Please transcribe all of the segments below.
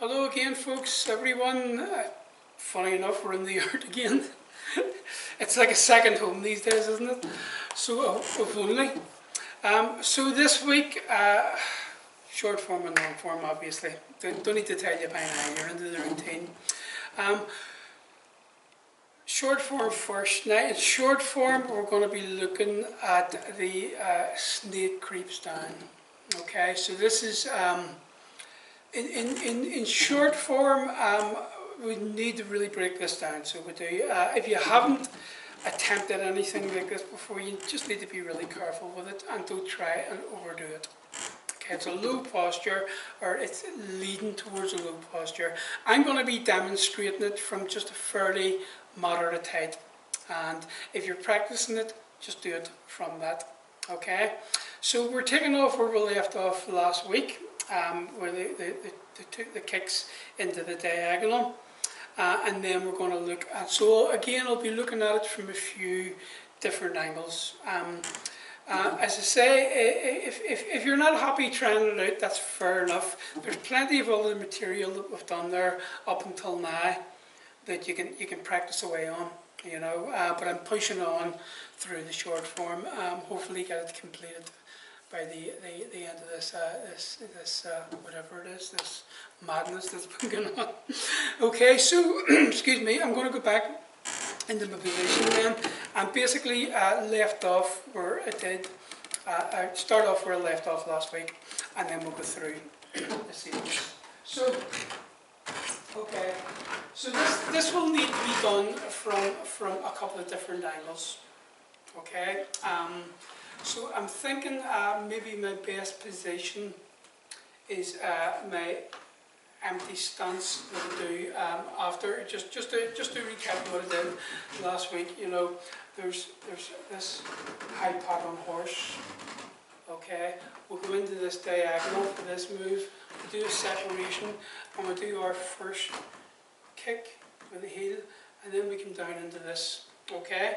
Hello again, folks, everyone. Funny enough, we're in the yard again. It's like a second home these days, isn't it? So, if only. So this week, short form and long form, obviously. Don't need to tell you by now, you're into the routine. Short form first. Now, in short form, we're going to be looking at the snake creeps down. Okay, so this is... In short form, we need to really break this down. So we do. If you haven't attempted anything like this before, you just need to be really careful with it and don't try and overdo it. Okay, it's a low posture, or it's leading towards a low posture. I'm going to be demonstrating it from just a fairly moderate height, and if you're practicing it, just do it from that. Okay, so we're taking off where we left off last week. Where they took the kicks into the diagonal, and then we're going to look at, so again I'll be looking at it from a few different angles. As I say, if you're not happy trying it out, that's fair enough. There's plenty of other material that we've done there up until now that you can practice away on, you know, but I'm pushing on through the short form, hopefully get it completed by the end of this, whatever it is, this madness that's been going on. Okay, so, excuse me, I'm going to go back into my position then, and basically left off where I did, I start off where I left off last week, and then we'll go through the sequence. So, okay, so this will need to be done from a couple of different angles, okay? So I'm thinking maybe my best position is my empty stance that I do after. Just to recap what I did last week. You know, there's this high pattern horse. Okay, we'll go into this diagonal for this move. We do a separation, and we do our first kick with the heel, and then we come down into this. Okay,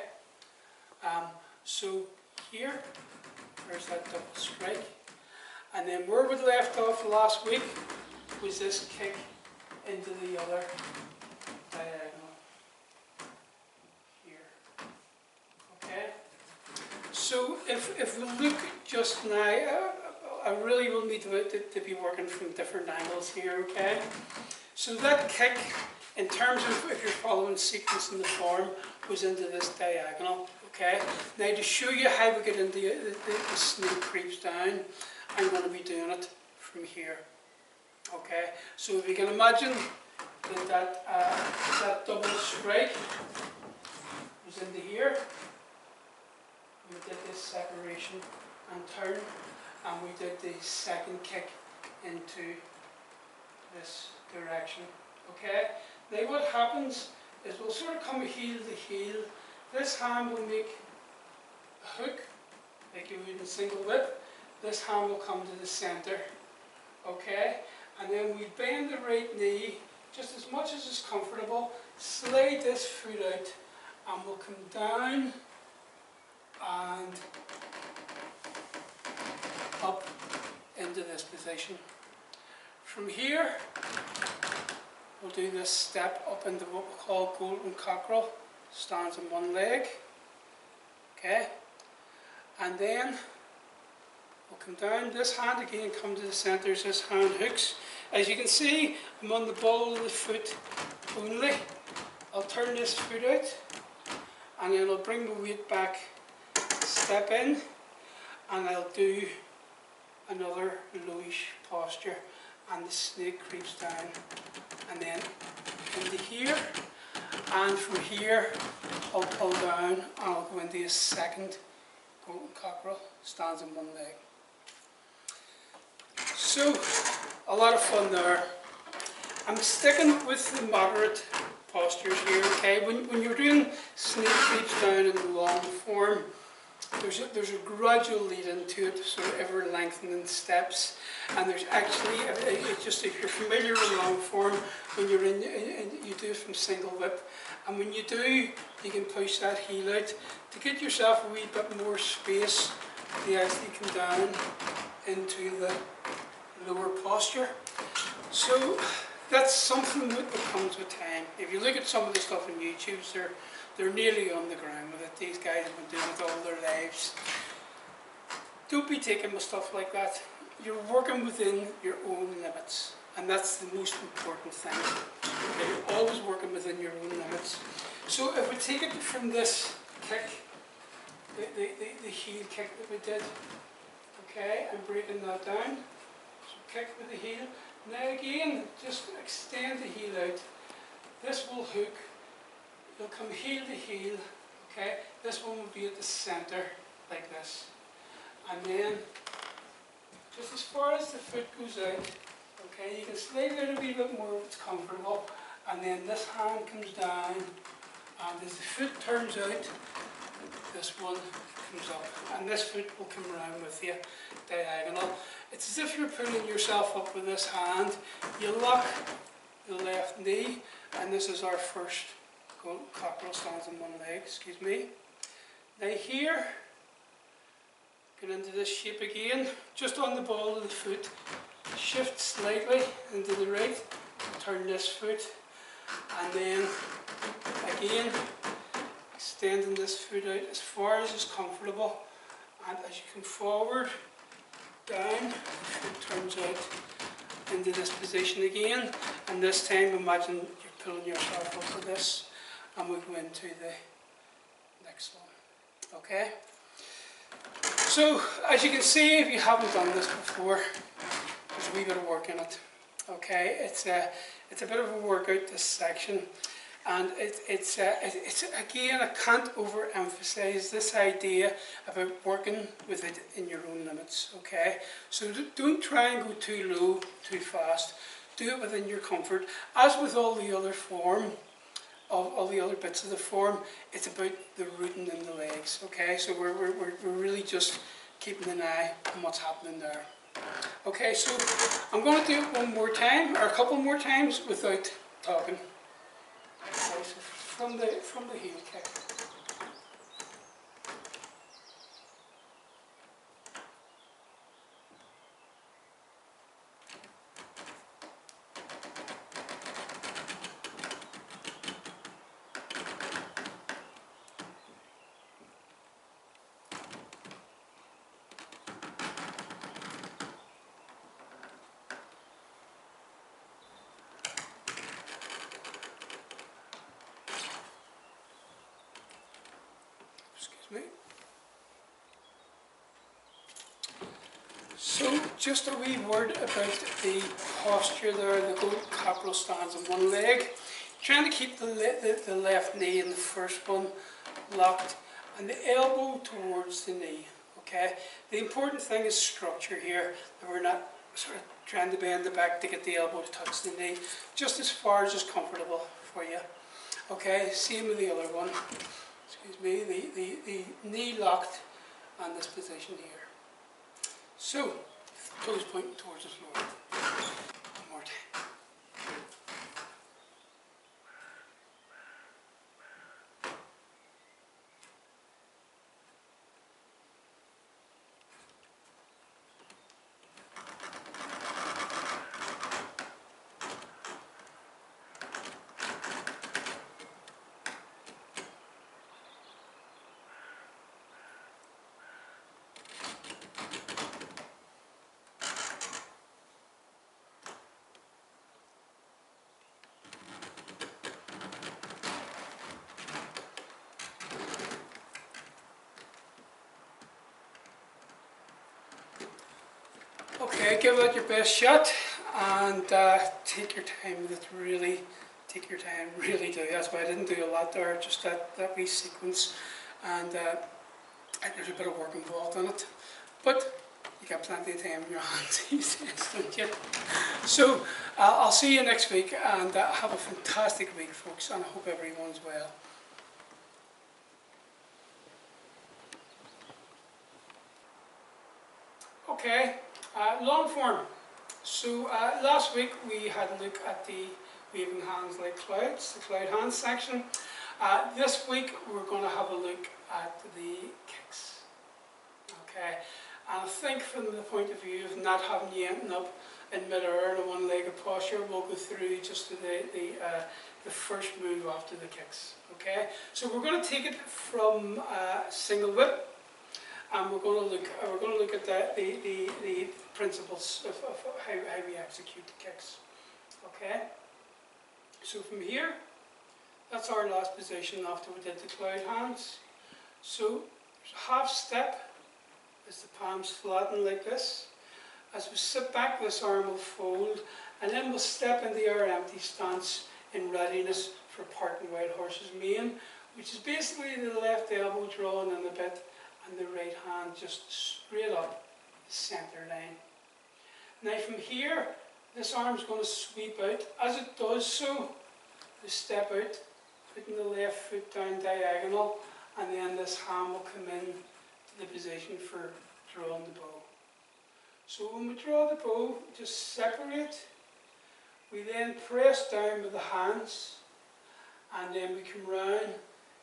so. Here, there's that double strike, and then where we left off last week was this kick into the other diagonal here. Okay, so if we look just now, I really will need to be working from different angles here. Okay, so that kick, in terms of if you're following sequence in the form, was into this diagonal. Okay, now to show you how we get into the snake creeps down, I'm going to be doing it from here. Okay, so if you can imagine that double strike was into here, we did this separation and turn, and we did the second kick into this direction. Okay, now what happens is we'll sort of come heel to heel. This hand will make a hook, like you would in single whip. This hand will come to the centre, okay? And then we bend the right knee just as much as is comfortable, slide this foot out, and we'll come down and up into this position. From here, we'll do this step up into what we call golden cockerel. Stands on one leg, okay, and then we'll come down. This hand again comes to the centre as this hand hooks. As you can see, I'm on the ball of the foot only. I'll turn this foot out, and then I'll bring the weight back, step in, and I'll do another lowish posture, and the snake creeps down, and then into here. And from here, I'll pull down and I'll go into a second golden cockerel, stands on one leg. So, a lot of fun there. I'm sticking with the moderate postures here, okay? When you're doing snake creeps down in the long form, there's a gradual lead into it, so ever lengthening steps, and there's actually, just if you're familiar with long form, when you're you do it from single whip, and when you do, you can push that heel out to get yourself a wee bit more space to actually come down into the lower posture. So that's something that comes with time. If you look at some of the stuff on YouTube, they're nearly on the ground with it. These guys have been doing it all their lives. Don't be taken with stuff like that. You're working within your own limits, and that's the most important thing. Okay, you're always working within your own limits. So if we take it from this kick, the heel kick that we did, okay, I'm breaking that down. So kick with the heel. Now again, just extend the heel out. This will hook. You'll come heel to heel. Okay, this one will be at the center, like this. And then, just as far as the foot goes out, okay, you can slide it out a wee bit more if it's comfortable. And then this hand comes down, and as the foot turns out, this one comes up. And this foot will come around with you, diagonal. It's as if you're pulling yourself up with this hand. You lock the left knee, and this is our first cockerel stands on one leg, excuse me. Now here, get into this shape again, just on the ball of the foot, shift slightly into the right, turn this foot, and then again, extending this foot out as far as is comfortable, and as you come forward, down, the foot turns out into this position again, and this time imagine you're pulling yourself up to this, and we go into the next one, okay? So, as you can see, if you haven't done this before, there's a wee bit of work in it, okay? It's a bit of a workout, this section, and it's again, I can't overemphasize this idea about working with it in your own limits, okay? So don't try and go too low, too fast. Do it within your comfort. As with all the other form, all the other bits of the form, it's about the rooting in the legs, okay? So we're really just keeping an eye on what's happening there. Okay, so I'm going to do it one more time, or a couple more times without talking. Okay, so from the heel kick. So, just a wee word about the posture there, the goat cockerel stands on one leg. Trying to keep the left knee in the first one locked and the elbow towards the knee, okay? The important thing is structure here, that we're not sort of trying to bend the back to get the elbow to touch the knee, just as far as is comfortable for you. Okay, same with the other one. Excuse me, the knee locked and this position here. So, toes pointing towards the floor. One more time. Okay, give that your best shot and take your time with it, really take your time, really do. That's why I didn't do a lot there, just that wee sequence, and there's a bit of work involved in it, but you got plenty of time in your hands these days, don't you? So I'll see you next week, and have a fantastic week, folks, and I hope everyone's well. Okay. Long form. So last week we had a look at the waving hands like clouds, the cloud hands section. This week we're going to have a look at the kicks. Okay, and I think from the point of view of not having you ending up in mid-air in a one-legged posture, posture, we'll go through just the first move after the kicks. Okay, so we're going to take it from single whip, and we're going to look at the principles of how we execute the kicks. Okay, so from here, that's our last position after we did the cloud hands. So half step is the palms flatten like this. As we sit back, this arm will fold, and then we'll step into our empty stance in readiness for parting wild horse's mane, which is basically the left elbow drawn in a bit and the right hand just straight up the centre line. Now from here, this arm's going to sweep out. As it does so, we step out, putting the left foot down diagonal, and then this hand will come in to the position for drawing the bow. So when we draw the bow, just separate. We then press down with the hands, and then we come round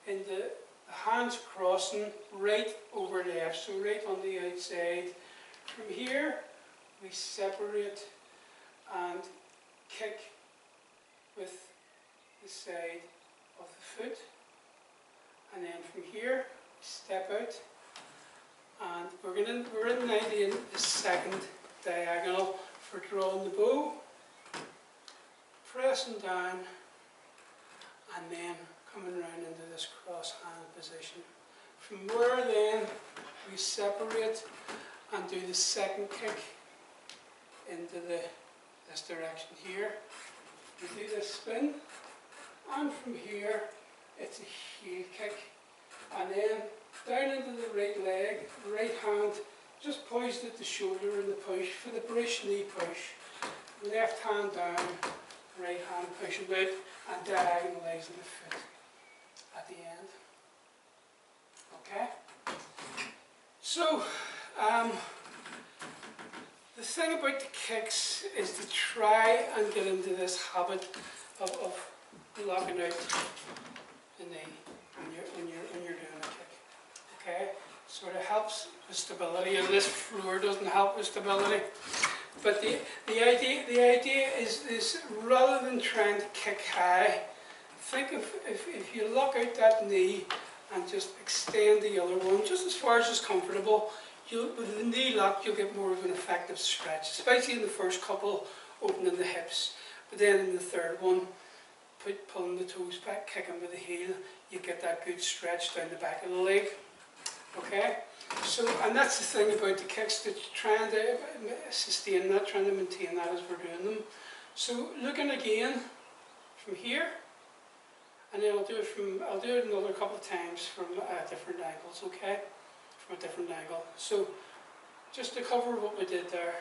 into the hands crossing right over left, so right on the outside. From here, we separate and kick with the side of the foot, and then from here, step out, and we're in now the second diagonal for drawing the bow, pressing down, and then coming round into this cross hand position. From where then we separate and do the second kick into this direction here. We do this spin, and from here it's a heel kick, and then down into the right leg, right hand just poised at the shoulder in the push for the brush knee push. Left hand down, right hand pushing out, and diagonalising the foot at the end. Okay? So, the thing about the kicks is to try and get into this habit of locking out the knee when you're doing a kick. Okay? Sort of helps with stability, and this floor doesn't help with stability. But the idea is rather than trying to kick high, think of if you lock out that knee and just extend the other one just as far as is comfortable. With the knee lock, you'll get more of an effective stretch, especially in the first couple, opening the hips. But then in the third one, pulling the toes back, kicking with the heel, you get that good stretch down the back of the leg. Okay? So, and that's the thing about the kicks, that you're trying to sustain that, trying to maintain that as we're doing them. So, looking again from here, and then I'll do it another couple of times from different angles, okay? From a different angle. So, just to cover what we did there.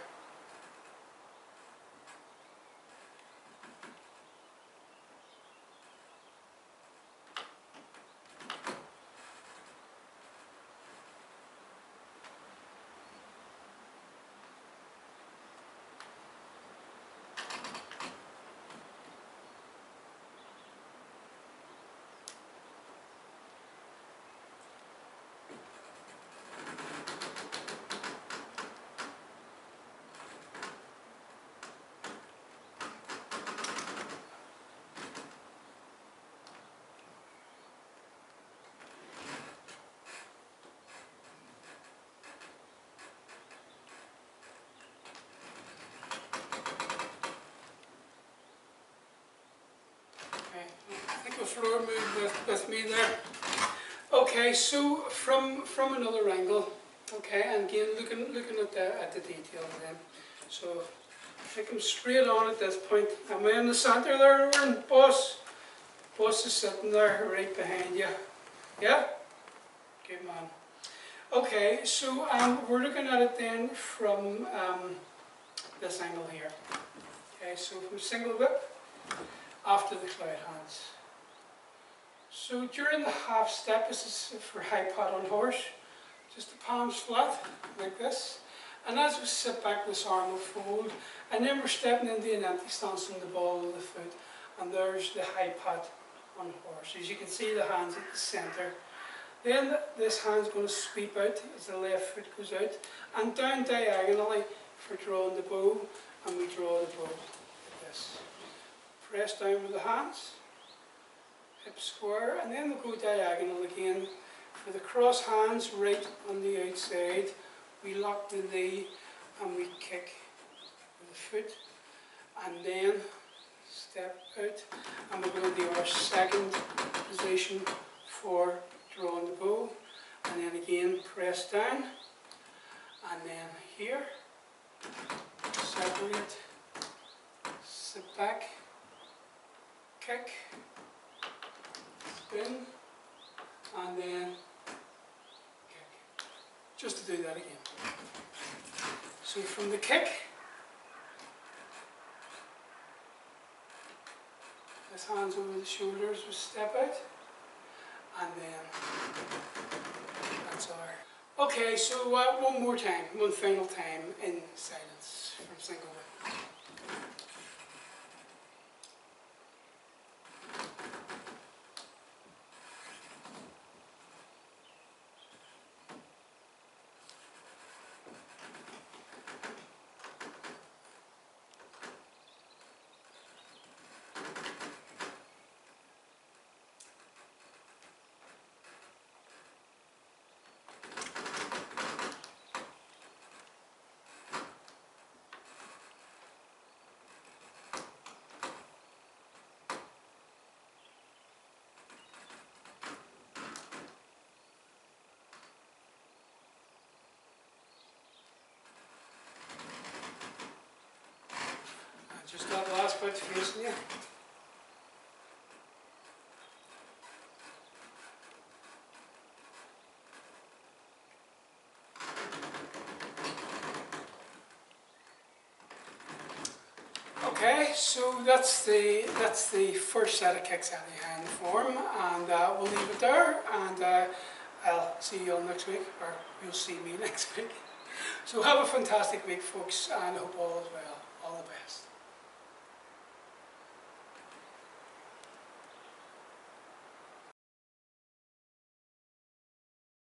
I think the floor moved with me there. Okay, so from another angle, okay, and again looking at the detail then. So I think I'm straight on at this point. Am I in the centre there, Oran? Boss? Boss is sitting there right behind you. Yeah? Good man. Okay, so we're looking at it then from this angle here. Okay, so from single whip after the cloud hands. So during the half step, this is for high pat on horse, just the palms flat like this, and as we sit back, this arm will fold, and then we're stepping into an empty stance on the ball of the foot, and there's the high pat on horse. As you can see, the hands at the centre. Then this hand's going to sweep out as the left foot goes out, and down diagonally for drawing the bow, and we draw the bow like this. press down with the hands, hip square, and then we'll go diagonal again. For the cross hands right on the outside, we lock the knee and we kick with the foot, and then step out, and we're going to do our second position for drawing the bow, and then again press down, and then here, separate, sit back, kick, spin, and then kick. Just to do that again. So from the kick, his hands over the shoulders, we step out, and then that's our... Okay, so one more time, one final time in silence from single whip. Just that last bit facing you. Okay, so that's the first set of kicks out of the hand form, and we'll leave it there, and I'll see you all next week, or you'll see me next week. So have a fantastic week, folks, and I hope all is well. All the best.